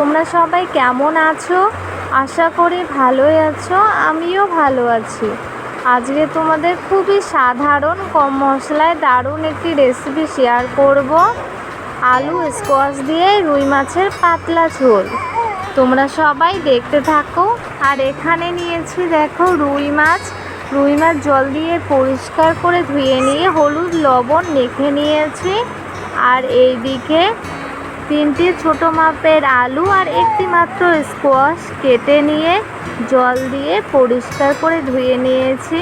তোমরা সবাই কেমন আছো? আশা করি ভালোই আছো। আমিও ভালো আছি। আজকে তোমাদের খুবই সাধারণ কম মশলায় দারুণ একটি রেসিপি শেয়ার করব। আলু স্কোয়াশ দিয়ে রুই মাছের পাতলা ঝোল। তোমরা সবাই দেখতে থাকো। আর এখানে নিয়েছি দেখো রুই মাছ জল দিয়ে পরিষ্কার করে ধুয়ে নিয়ে হলুদ লবণ মেখে নিয়েছি। আর এইদিকে 3টি ছোট মাপের আলু আর একটি মাত্র স্কোয়াশ কেটে নিয়ে জল দিয়ে পরিষ্কার করে ধুয়ে নিয়েছি।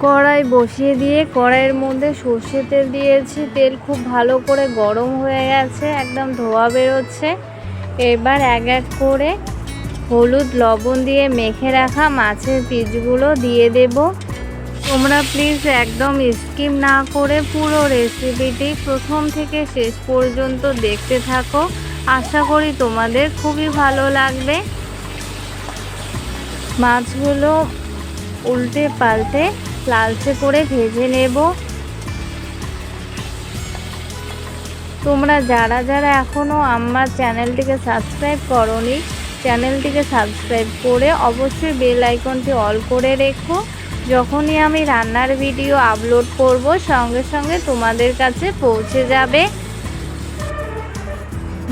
কড়াই বসিয়ে দিয়ে কড়াইয়ের মধ্যে সর্ষে তেল দিয়েছি। তেল খুব ভালো করে গরম হয়ে গেছে, একদম ধোয়া বেরোচ্ছে। এবার এক এক করে হলুদ লবণ দিয়ে মেখে রাখা মাছের পিসগুলো দিয়ে দেব। তোমরা প্লিজ একদম স্কিপ না করে পুরো রেসিপিটি প্রথম থেকে শেষ পর্যন্ত দেখতে থাকো। আশা করি তোমাদের খুবই ভালো লাগবে। মাছগুলো উল্টে পাল্টে লালচে করে ভেজে নেব। তোমরা যারা যারা এখনও আমার চ্যানেলটিকে সাবস্ক্রাইব করোনি, চ্যানেলটিকে সাবস্ক্রাইব করে অবশ্যই বেল আইকনটি অল করে রেখো। যখনই আমি রান্নার ভিডিও আপলোড করব সঙ্গে সঙ্গে তোমাদের কাছে পৌঁছে যাবে।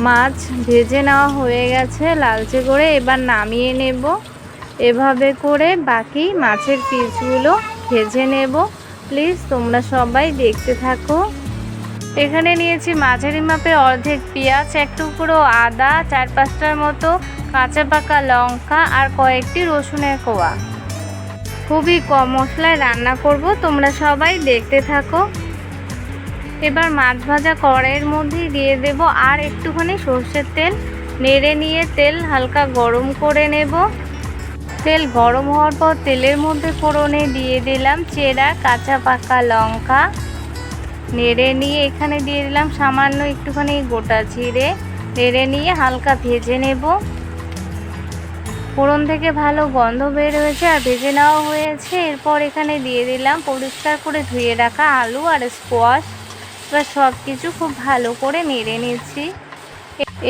মাছ ভেজে নেওয়া হয়ে গেছে লালচে করে, এবার নামিয়ে নেব। এভাবে করে বাকি মাছের পিসগুলো ভেজে নেব। প্লিজ তোমরা সবাই দেখতে থাকো। এখানে নিয়েছি মাঝারি মাপের অর্ধেক পেঁয়াজ, এক টুকরো আদা, 4-5টার মতো কাঁচা পাকা লঙ্কা আর কয়েকটি রসুনের কোয়া। খুবই কম মশলায় রান্না করব, তোমরা সবাই দেখতে থাকো। এবার মাছ ভাজা কড়াইয়ের মধ্যেই দিয়ে দেব আর একটুখানি সর্ষের তেল। নেড়ে নিয়ে তেল হালকা গরম করে নেব। তেল গরম হওয়ার পর তেলের মধ্যে ফোড়নে দিয়ে দিলাম চেরা কাঁচা পাকা লঙ্কা। নেড়ে নিয়ে এখানে দিয়ে দিলাম সামান্য একটুখানি গোটা জিরে। নেড়ে নিয়ে হালকা ভেজে নেব। ফোড়ন থেকে ভালো গন্ধ বের হয়েছে আর ভেজে নেওয়া হয়েছে। এরপর এখানে দিয়ে দিলাম পরিষ্কার করে ধুয়ে রাখা আলু আর স্কোয়াশ। এবার সব কিছু খুব ভালো করে নেড়ে নিচ্ছি।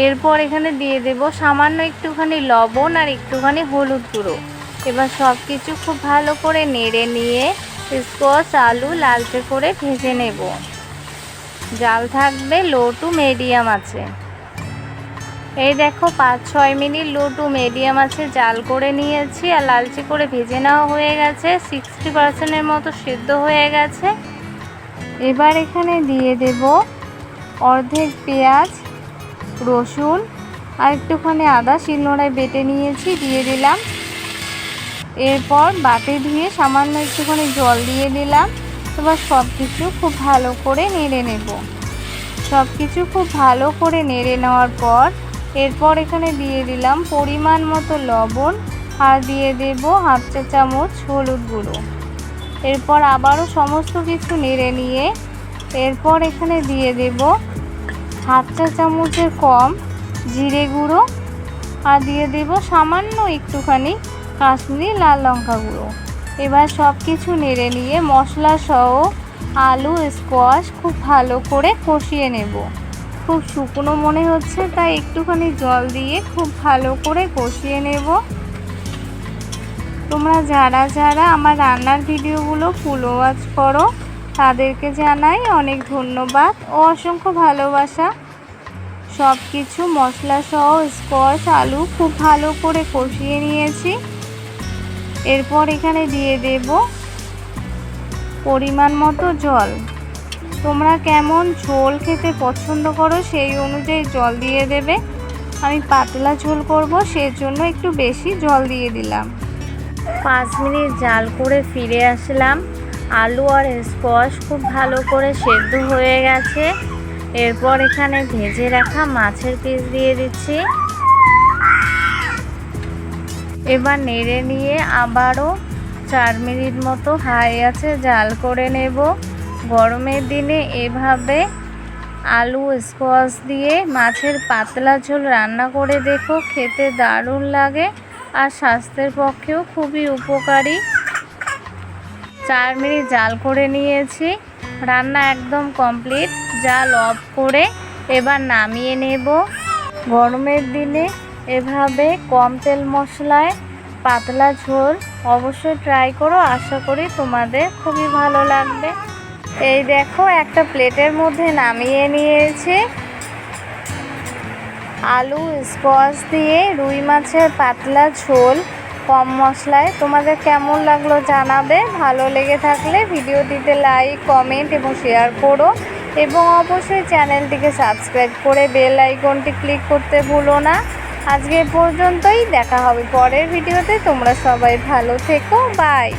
এরপর এখানে দিয়ে দেব সামান্য একটুখানি লবণ আর একটুখানি হলুদ গুঁড়ো। এবার সব কিছু খুব ভালো করে নেড়ে নিয়ে স্কোয়াশ আলু লালচে করে ভেজে নেব। জাল থাকবে লো টু মিডিয়াম আছে। এই দেখো 5-6 মিনিট লো টু মিডিয়াম আছে জাল করে নিয়েছি আর লালচে করে ভেজে নেওয়া হয়ে গেছে। 60% মতো সিদ্ধ হয়ে গেছে। এবার এখানে দিয়ে দেব অর্ধেক পেঁয়াজ, রসুন আর একটুখানি আদা শিলনোড়ায় বেটে নিয়েছি, দিয়ে দিলাম। এরপর বাটি ধুয়ে সামান্য একটুখানি জল দিয়ে দিলাম। এবার সব কিছু খুব ভালো করে নেড়ে নেব। সব কিছু খুব ভালো করে নেড়ে নেওয়ার পর এরপর এখানে দিয়ে দিলাম পরিমাণ মতো লবণ আর দিয়ে দেব 1/2 চা চামচ হলুদ গুঁড়ো। এরপর আবারও সমস্ত কিছু নেড়ে নিয়ে এরপর এখানে দিয়ে দেব 1/2 চা চামচের কম জিরে গুঁড়ো আর দিয়ে দেব সামান্য একটুখানি কাশ্মীরি লাল লঙ্কা গুঁড়ো। এবার সব কিছু নেড়ে নিয়ে মশলা সহ আলু স্কোয়াশ খুব ভালো করে কষিয়ে নেব। খুব শুকনো মনে হচ্ছে তাই একটুখানি জল দিয়ে খুব ভালো করে কষিয়ে নেব। তোমরা যারা যারা আমার রান্নার ভিডিওগুলো ফুল ওয়াচ করো তাদেরকে জানাই অনেক ধন্যবাদ ও অসংখ্য ভালোবাসা। সব কিছু মশলা সহ স্কোয়াশ আলু খুব ভালো করে কষিয়ে নিয়েছি। এরপর এখানে দিয়ে দেব পরিমাণ মতো জল। তোমরা কেমন ঝোল খেতে পছন্দ করো সেই অনুযায়ী জল দিয়ে দেবে। আমি পাতলা ঝোল করব, সেজন্য একটু বেশি জল দিয়ে দিলাম। 5 মিনিট জাল করে ফিরে আসলাম। আলু আর স্কোয়াশ খুব ভালো করে সেদ্ধ হয়ে গেছে। এরপর এখানে ভেজে রাখা মাছের পিস দিয়ে দিচ্ছি। এবার নেড়ে নিয়ে আবারও 4 মিনিট মতো হাই আছে জাল করে নেব। গরমের দিনে এভাবে আলু স্কোয়াশ দিয়ে মাছের পাতলা ঝোল রান্না করে দেখো, খেতে দারুণ লাগে আর স্বাস্থ্যের পক্ষেও খুবই উপকারী। 4 মিনিট জাল করে নিয়েছি। রান্না একদম কমপ্লিট। জাল অফ করে এবার নামিয়ে নেব। গরমের দিনে এভাবে কম তেল মশলায় পাতলা ঝোল অবশ্যই ট্রাই করো, আশা করি তোমাদের খুবই ভালো লাগবে। এই দেখো একটা প্লেটের মধ্যে নামিয়ে নিয়েছি আলু স্কোয়াশ দিয়ে রুই মাছের পাতলা ঝোল কম মশলায়। তোমাদের কেমন লাগলো জানাবে, ভালো লেগে থাকলে ভিডিওটিতে লাইক কমেন্ট এবং শেয়ার করো এবং অবশ্যই চ্যানেলটিকে সাবস্ক্রাইব করে বেল আইকনটি ক্লিক করতে ভুলো না। আজকে পর্যন্তই, দেখা হবে পরের ভিডিওতে। তোমরা সবাই ভালো থেকো, বাই।